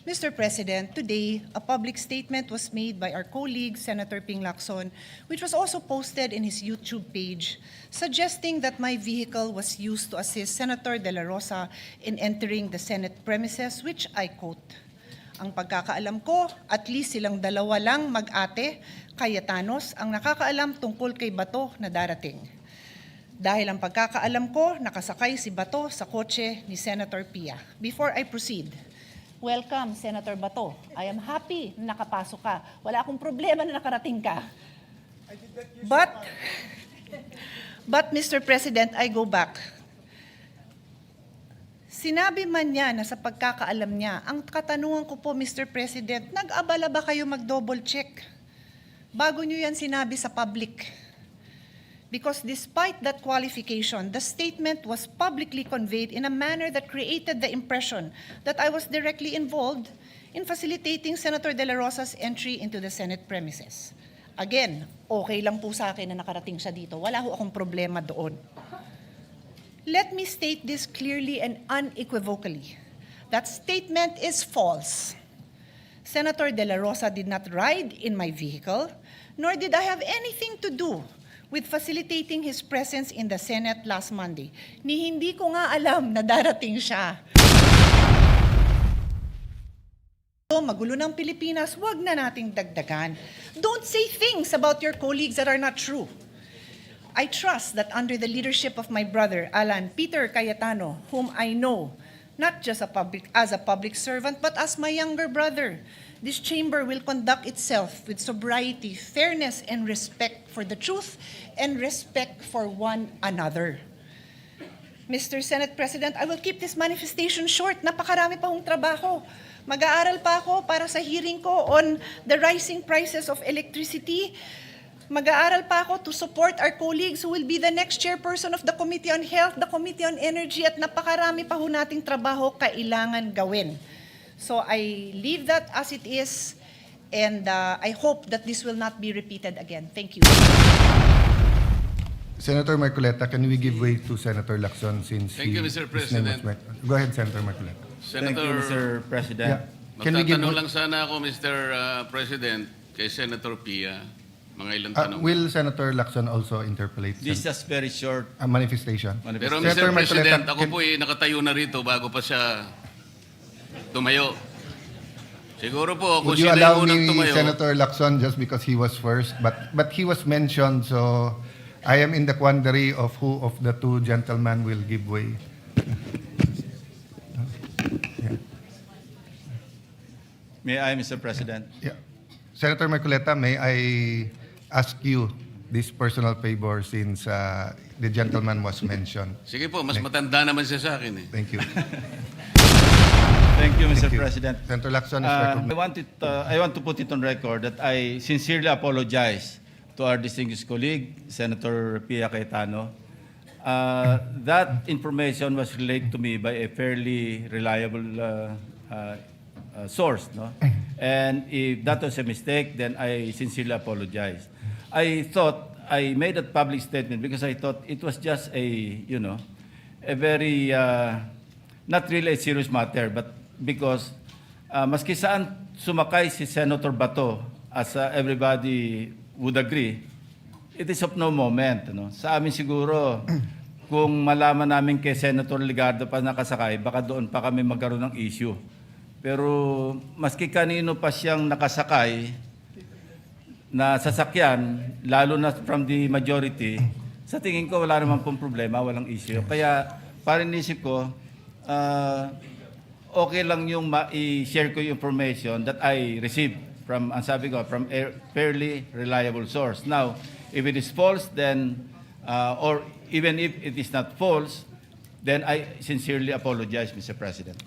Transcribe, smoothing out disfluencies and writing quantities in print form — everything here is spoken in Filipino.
Mr. President, today, a public statement was made by our colleague, Senator Ping Lacson, which was also posted in his YouTube page, suggesting that my vehicle was used to assist Senator De La Rosa in entering the Senate premises, which I quote, "Ang pagkakaalam ko, at least silang dalawa lang mag-ate, Cayetanos, ang nakakaalam tungkol kay Bato na darating. Dahil ang pagkakaalam ko, nakasakay si Bato sa kotse ni Senator Pia." Before I proceed, welcome, Senator Bato. I am happy na nakapasok ka. Wala akong problema na nakarating ka. But Mr. President, I go back. Sinabi man niya na sa pagkakaalam niya, ang katanungan ko po, Mr. President, nag-abala ba kayo mag-double check? Bago niyo yan sinabi sa public. Because despite that qualification, the statement was publicly conveyed in a manner that created the impression that I was directly involved in facilitating Senator De La Rosa's entry into the Senate premises. Again, okay lang po sa akin na nakarating siya dito. Wala ho akong problema doon. Let me state this clearly and unequivocally. That statement is false. Senator De La Rosa did not ride in my vehicle, nor did I have anything to do with facilitating his presence in the Senate last Monday. Ni hindi ko nga alam na darating siya. Magulo ng Pilipinas, wag na nating dagdagan. Don't say things about your colleagues that are not true. I trust that under the leadership of my brother, Alan Peter Cayetano, whom I know, not just as a public servant, but as my younger brother, this chamber will conduct itself with sobriety, fairness, and respect for the truth and respect for one another. Mr. Senate President, I will keep this manifestation short. Napakarami pa hong trabaho. Mag-aaral pa ako para sa hearing ko on the rising prices of electricity. Mag-aaral pa ako to support our colleagues who will be the next chairperson of the Committee on Health, the Committee on Energy, at napakarami pa ho nating trabaho kailangan gawin. So I leave that as it is, and I hope that this will not be repeated again. Thank you. Senator Marcoleta, can we give way to Senator Lacson since Thank you, Mr. his name was President. Go ahead, Senator Marcoleta. Thank you, Mr. President. Yeah. Can we give Magtatanong lang sana ako, Mr. President, kay Senator Pia. Mga ilang tanong. Will Senator Lacson also interpolate This is just very short. a manifestation? Pero Senator Mr. President, Marcoleta, ako po nakatayo na rito bago pa siya tumayo. Siguro po, kung would you sino allow yung unang me, tumayo. Senator Lacson, just because he was first, but he was mentioned, so I am in the quandary of who of the two gentlemen will give way. Yeah. May I, Mr. President? Yeah. Senator Marcoleta, may I ask you this personal favor since the gentleman was mentioned? Sige po, mas matanda naman siya sa akin eh. Thank you. Thank you, Mr. Thank you. President. Senator Lacson is I recognized. want to put it on record that I sincerely apologize to our distinguished colleague, Senator Pia Cayetano. That information was relayed to me by a fairly reliable source, no? And if that was a mistake, then I sincerely apologize. I thought I made a public statement because I thought it was just a very not really a serious matter, but because maski saan sumakay si Senator Bato, as everybody would agree, it is of no moment. No? Sa amin siguro, kung malaman namin kay Senator Ligardo pa nakasakay, baka doon pa kami magkaroon ng issue. Pero maski kanino pa siyang nakasakay na sasakyan, lalo na from the majority, sa tingin ko wala naman pong problema, walang issue. Kaya parang isip ko, okay lang yung i-share ko yung information that I received from, ang sabi ko, from a fairly reliable source. Now, if it is false, then, or even if it is not false, then I sincerely apologize, Mr. President.